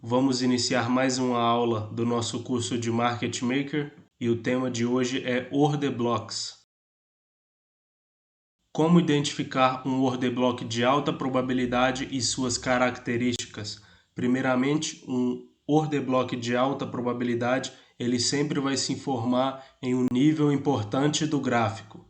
Vamos iniciar mais uma aula do nosso curso de Market Maker e o tema de hoje é Order Blocks. Como identificar um Order Block de alta probabilidade e suas características? Primeiramente, um Order Block de alta probabilidade, ele sempre vai se informar em um nível importante do gráfico.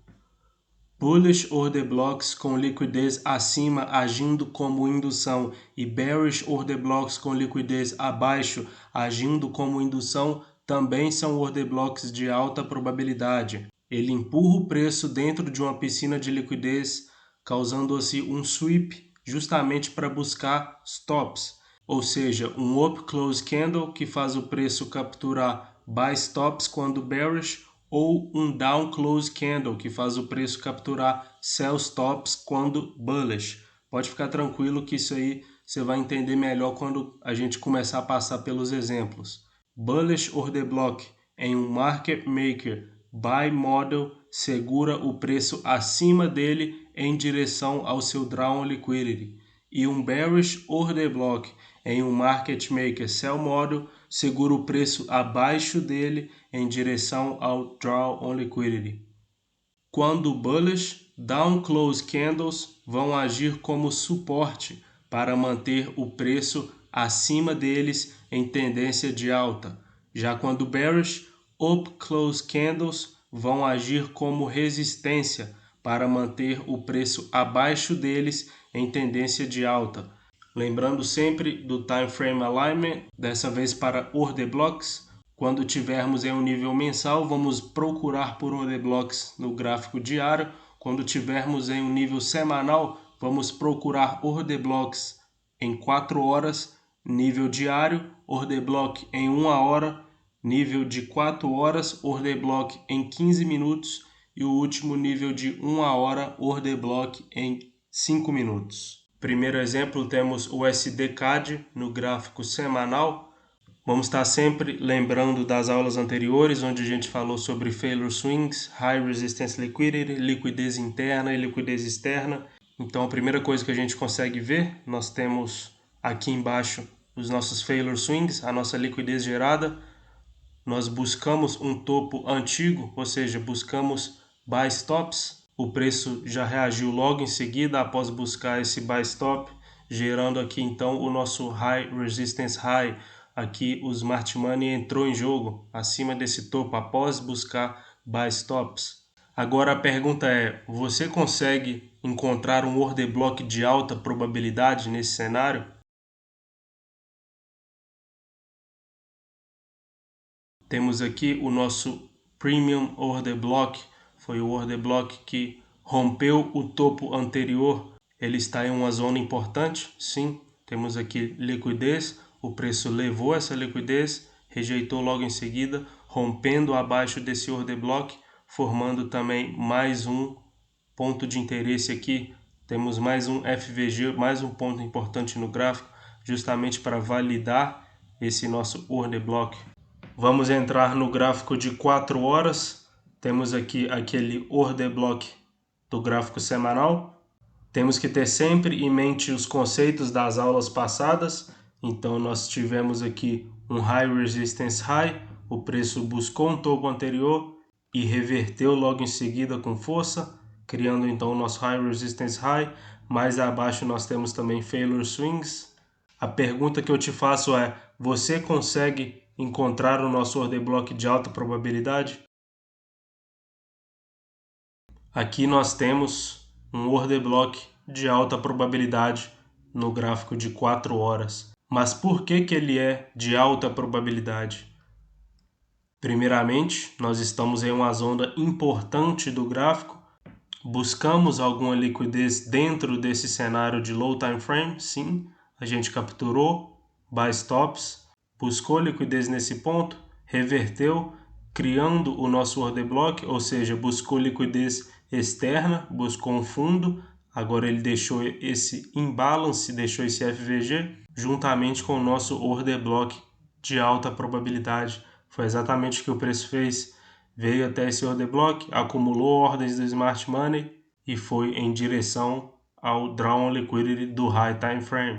Bullish order blocks com liquidez acima agindo como indução e bearish order blocks com liquidez abaixo agindo como indução também são order blocks de alta probabilidade. Ele empurra o preço dentro de uma piscina de liquidez, causando assim um sweep justamente para buscar stops, ou seja, um up close candle que faz o preço capturar buy stops quando bearish, ou um down close candle que faz o preço capturar sell stops quando bullish. Pode ficar tranquilo que isso aí você vai entender melhor quando a gente começar a passar pelos exemplos. Bullish order block em um market maker buy model segura o preço acima dele em direção ao seu drawn liquidity, e um bearish order block em um market maker sell model segura o preço abaixo dele em direção ao draw on liquidity. Quando bullish, down close candles vão agir como suporte para manter o preço acima deles em tendência de alta. Já quando bearish, up close candles vão agir como resistência para manter o preço abaixo deles em tendência de alta. Lembrando sempre do Time Frame Alignment, dessa vez para Order Blocks. Quando tivermos em um nível mensal, vamos procurar por Order Blocks no gráfico diário. Quando tivermos em um nível semanal, vamos procurar Order Blocks em 4 horas, nível diário, Order Block em 1 hora, nível de 4 horas, Order Block em 15 minutos e o último nível de 1 hora, Order Block em 5 minutos. Primeiro exemplo, temos o USD-CAD no gráfico semanal. Vamos estar sempre lembrando das aulas anteriores, onde a gente falou sobre Failure Swings, High Resistance Liquidity, liquidez interna e liquidez externa. Então a primeira coisa que a gente consegue ver, nós temos aqui embaixo os nossos Failure Swings, a nossa liquidez gerada. Nós buscamos um topo antigo, ou seja, buscamos buy stops. O preço já reagiu logo em seguida após buscar esse buy stop, gerando aqui então o nosso high resistance high. Aqui o smart money entrou em jogo acima desse topo após buscar buy stops. Agora a pergunta é: você consegue encontrar um order block de alta probabilidade nesse cenário? Temos aqui o nosso Premium Order Block, foi o Order Block que rompeu o topo anterior. Ele está em uma zona importante, sim. Temos aqui liquidez, o preço levou essa liquidez, rejeitou logo em seguida, rompendo abaixo desse Order Block, formando também mais um ponto de interesse aqui. Temos mais um FVG, mais um ponto importante no gráfico, justamente para validar esse nosso Order Block. Vamos entrar no gráfico de 4 horas. Temos aqui aquele order block do gráfico semanal. Temos que ter sempre em mente os conceitos das aulas passadas. Então nós tivemos aqui um high resistance high, o preço buscou um topo anterior e reverteu logo em seguida com força, criando então o nosso high resistance high. Mais abaixo nós temos também failure swings. A pergunta que eu te faço é: você consegue encontrar o nosso order block de alta probabilidade? Aqui nós temos um order block de alta probabilidade no gráfico de 4 horas. Mas por que ele é de alta probabilidade? Primeiramente, nós estamos em uma zona importante do gráfico. Buscamos alguma liquidez dentro desse cenário de low time frame? Sim, a gente capturou buy stops, buscou liquidez nesse ponto, reverteu, criando o nosso order block, ou seja, buscou liquidez externa, buscou um fundo, agora ele deixou esse imbalance, deixou esse FVG, juntamente com o nosso order block de alta probabilidade. Foi exatamente o que o preço fez. Veio até esse order block, acumulou ordens do Smart Money e foi em direção ao Draw on Liquidity do High Time Frame.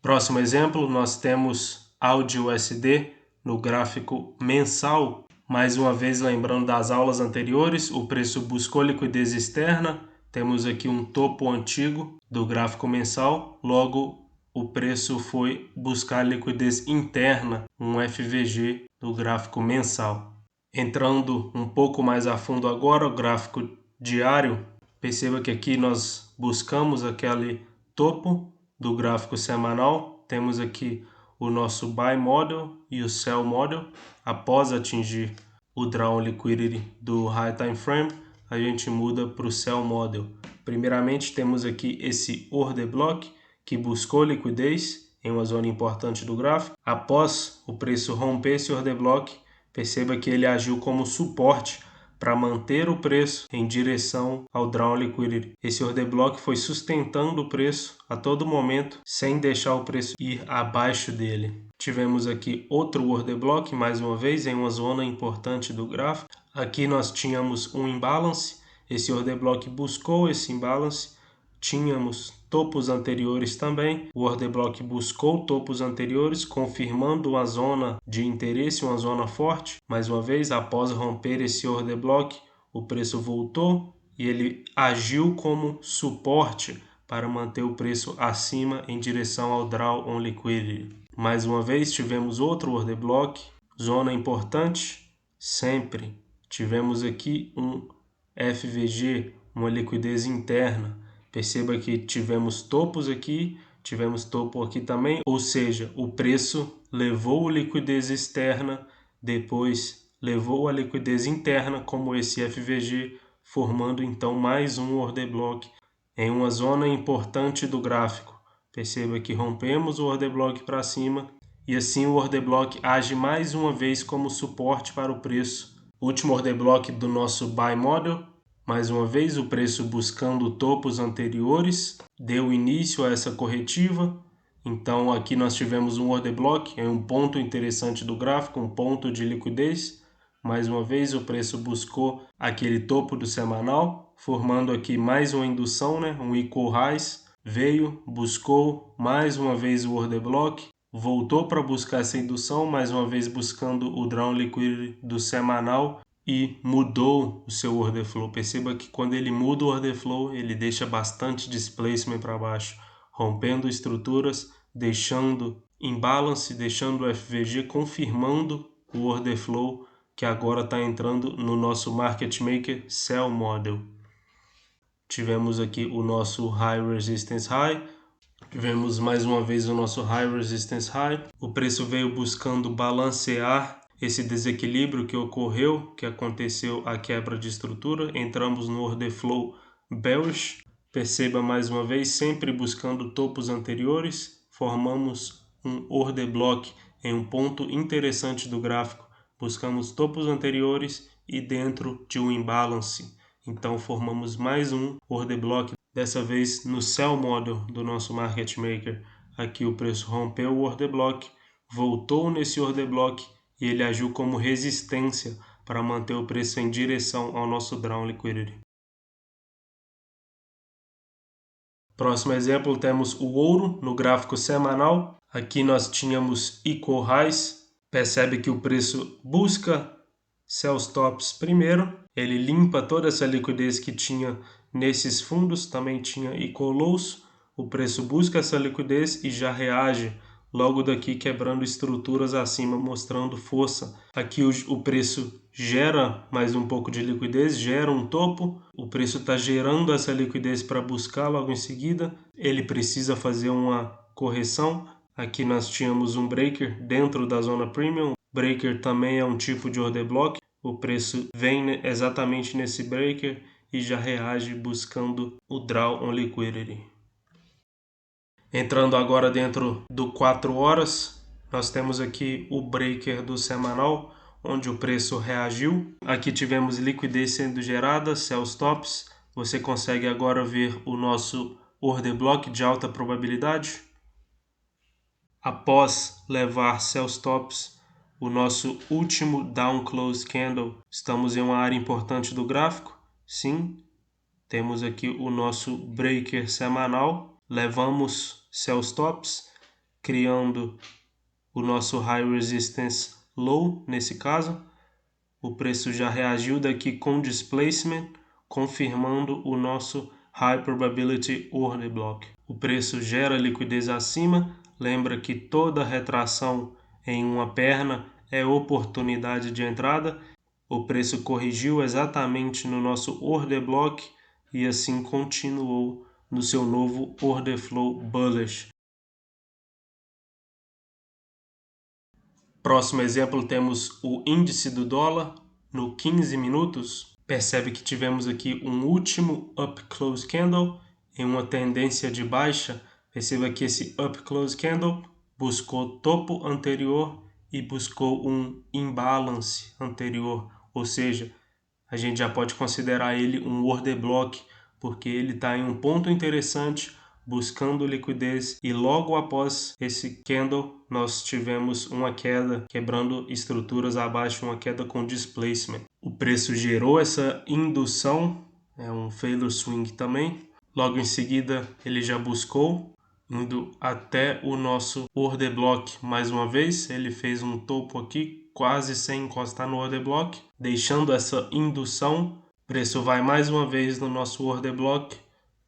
Próximo exemplo, nós temos AUD/USD no gráfico mensal. Mais uma vez, lembrando das aulas anteriores, o preço buscou liquidez externa. Temos aqui um topo antigo do gráfico mensal. Logo, o preço foi buscar liquidez interna, um FVG do gráfico mensal. Entrando um pouco mais a fundo agora, o gráfico diário. Perceba que aqui nós buscamos aquele topo do gráfico semanal. Temos aqui o nosso Buy Model e o Sell Model. Após atingir o Draw Liquidity do High Time Frame, a gente muda para o Sell Model. Primeiramente, temos aqui esse Order Block que buscou liquidez em uma zona importante do gráfico. Após o preço romper esse Order Block, perceba que ele agiu como suporte para manter o preço em direção ao Draw Liquidity. Esse Order Block foi sustentando o preço a todo momento, sem deixar o preço ir abaixo dele. Tivemos aqui outro Order Block, mais uma vez, em uma zona importante do gráfico. Aqui nós tínhamos um imbalance, esse Order Block buscou esse imbalance. Tínhamos topos anteriores também, o Order Block buscou topos anteriores, confirmando uma zona de interesse, uma zona forte. Mais uma vez, após romper esse Order Block, o preço voltou e ele agiu como suporte para manter o preço acima em direção ao Draw on Liquidity. Mais uma vez, tivemos outro Order Block, zona importante, sempre. Tivemos aqui um FVG, uma liquidez interna. Perceba que tivemos topos aqui, tivemos topo aqui também, ou seja, o preço levou a liquidez externa, depois levou a liquidez interna, como esse FVG, formando então mais um Order Block em uma zona importante do gráfico. Perceba que rompemos o Order Block para cima e assim o Order Block age mais uma vez como suporte para o preço. Último Order Block do nosso Buy Model. Mais uma vez, o preço buscando topos anteriores, deu início a essa corretiva. Então, aqui nós tivemos um Order Block, é um ponto interessante do gráfico, um ponto de liquidez. Mais uma vez, o preço buscou aquele topo do semanal, formando aqui mais uma indução, um Equal Highs. Veio, buscou mais uma vez o Order Block, voltou para buscar essa indução, mais uma vez buscando o Draw Liquidity do semanal, e mudou o seu order flow. Perceba que quando ele muda o order flow, ele deixa bastante displacement para baixo, rompendo estruturas, deixando imbalance, deixando o FVG, confirmando o order flow que agora está entrando no nosso Market Maker Sell Model. Tivemos aqui o nosso High Resistance High. Tivemos mais uma vez o nosso High Resistance High. O preço veio buscando balancear esse desequilíbrio que ocorreu, que aconteceu a quebra de estrutura. Entramos no Order Flow Bearish. Perceba mais uma vez, sempre buscando topos anteriores. Formamos um Order Block em um ponto interessante do gráfico. Buscamos topos anteriores e dentro de um imbalance. Então formamos mais um Order Block, dessa vez no Sell Model do nosso Market Maker. Aqui o preço rompeu o Order Block, voltou nesse Order Block e ele agiu como resistência para manter o preço em direção ao nosso Draw Liquidity. Próximo exemplo, temos o ouro no gráfico semanal. Aqui nós tínhamos Equal Highs. Percebe que o preço busca Sell Stops primeiro. Ele limpa toda essa liquidez que tinha nesses fundos. Também tinha Equal Lows. O preço busca essa liquidez e já reage logo daqui, quebrando estruturas acima, mostrando força. Aqui o preço gera mais um pouco de liquidez, gera um topo. O preço está gerando essa liquidez para buscar logo em seguida. Ele precisa fazer uma correção. Aqui nós tínhamos um breaker dentro da zona premium. Breaker também é um tipo de order block. O preço vem exatamente nesse breaker e já reage buscando o Draw on Liquidity. Entrando agora dentro do 4 horas, nós temos aqui o breaker do semanal, onde o preço reagiu. Aqui tivemos liquidez sendo gerada, sell stops. Você consegue agora ver o nosso order block de alta probabilidade. Após levar sell stops, o nosso último down close candle, estamos em uma área importante do gráfico. Sim, temos aqui o nosso breaker semanal. Levamos sell stops, criando o nosso High Resistance Low, nesse caso. O preço já reagiu daqui com Displacement, confirmando o nosso High Probability Order Block. O preço gera liquidez acima. Lembra que toda retração em uma perna é oportunidade de entrada. O preço corrigiu exatamente no nosso Order Block e assim continuou no seu novo Order Flow Bullish. Próximo exemplo, temos o índice do dólar no 15 minutos. Percebe que tivemos aqui um último Up Close Candle em uma tendência de baixa. Perceba que esse Up Close Candle buscou topo anterior e buscou um imbalance anterior, ou seja, a gente já pode considerar ele um order block, porque ele está em um ponto interessante, buscando liquidez, e logo após esse candle nós tivemos uma queda, quebrando estruturas abaixo, uma queda com displacement. O preço gerou essa indução, é um failure swing também. Logo em seguida ele já buscou, indo até o nosso order block mais uma vez. Ele fez um topo aqui, quase sem encostar no order block, deixando essa indução. O preço vai mais uma vez no nosso order block,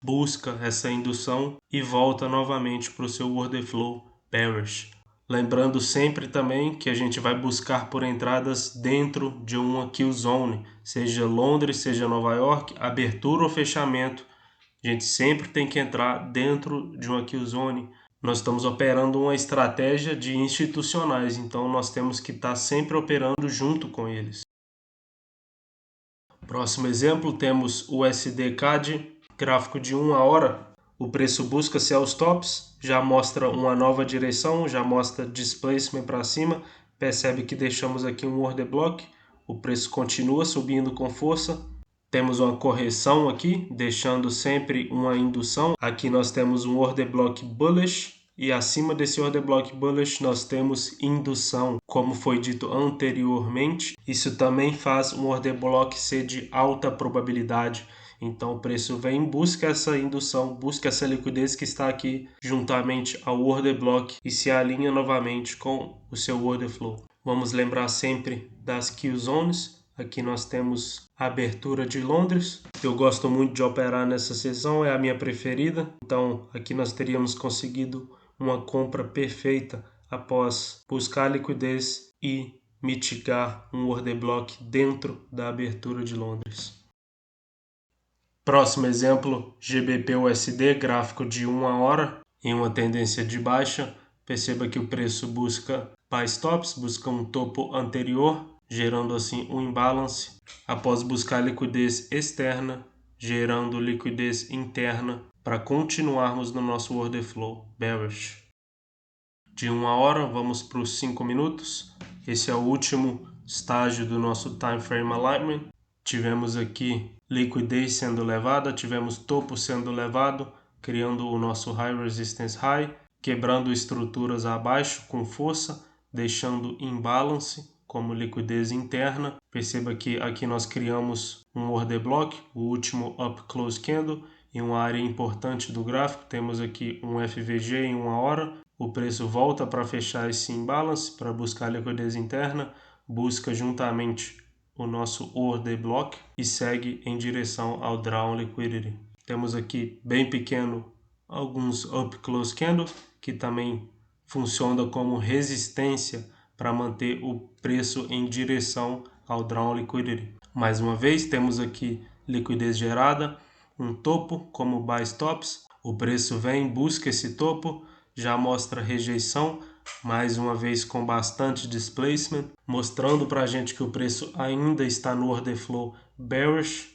busca essa indução e volta novamente para o seu order flow bearish. Lembrando sempre também que a gente vai buscar por entradas dentro de uma kill zone, seja Londres, seja Nova York, abertura ou fechamento. A gente sempre tem que entrar dentro de uma kill zone. Nós estamos operando uma estratégia de institucionais, então nós temos que estar sempre operando junto com eles. Próximo exemplo, temos o USD-CAD, gráfico de 1 hora. O preço busca-se aos tops, já mostra uma nova direção, já mostra displacement para cima. Percebe que deixamos aqui um order block, o preço continua subindo com força. Temos uma correção aqui, deixando sempre uma indução. Aqui nós temos um order block bullish e acima desse order block bullish nós temos indução. Como foi dito anteriormente, isso também faz um order block ser de alta probabilidade. Então o preço vem, busca essa indução, busca essa liquidez que está aqui juntamente ao order block e se alinha novamente com o seu order flow. Vamos lembrar sempre das kill zones. Aqui nós temos a abertura de Londres. Eu gosto muito de operar nessa sessão, é a minha preferida. Então aqui nós teríamos conseguido uma compra perfeita após buscar liquidez e mitigar um order block dentro da abertura de Londres. Próximo exemplo, GBP/USD, gráfico de 1 hora em uma tendência de baixa. Perceba que o preço busca buy stops, busca um topo anterior, gerando assim um imbalance, após buscar liquidez externa, gerando liquidez interna para continuarmos no nosso order flow bearish. De 1 hora, vamos para os 5 minutos. Esse é o último estágio do nosso time frame alignment. Tivemos aqui liquidez sendo levada, tivemos topo sendo levado, criando o nosso high resistance high, quebrando estruturas abaixo com força, deixando imbalance como liquidez interna. Perceba que aqui nós criamos um order block, o último up close candle, em uma área importante do gráfico. Temos aqui um FVG em 1 hora. O preço volta para fechar esse imbalance, para buscar liquidez interna, busca juntamente o nosso order block e segue em direção ao drawn liquidity. Temos aqui bem pequeno alguns up close candles que também funcionam como resistência para manter o preço em direção ao drawn liquidity. Mais uma vez temos aqui liquidez gerada, um topo como buy stops. O preço vem, busca esse topo, já mostra rejeição, mais uma vez com bastante displacement, mostrando para a gente que o preço ainda está no order flow bearish.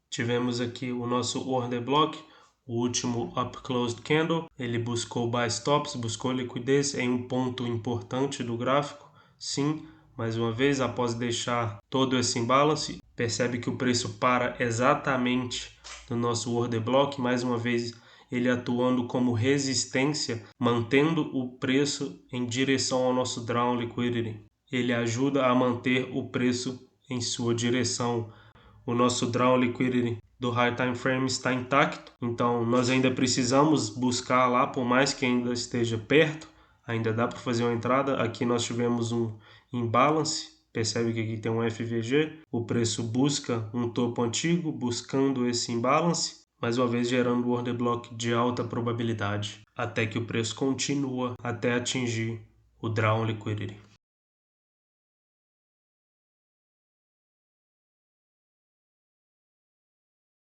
Tivemos aqui o nosso order block, o último up closed candle. Ele buscou buy stops, buscou liquidez em um ponto importante do gráfico. Sim, mais uma vez, após deixar todo esse imbalance, percebe que o preço para exatamente no nosso order block, mais uma vez ele atuando como resistência, mantendo o preço em direção ao nosso drawn liquidity. Ele ajuda a manter o preço em sua direção. O nosso drawn liquidity do high time frame está intacto, então nós ainda precisamos buscar lá, por mais que ainda esteja perto, ainda dá para fazer uma entrada. Aqui nós tivemos um imbalance, percebe que aqui tem um FVG, o preço busca um topo antigo, buscando esse imbalance, mais uma vez gerando um order block de alta probabilidade, até que o preço continua até atingir o Drawn Liquidity.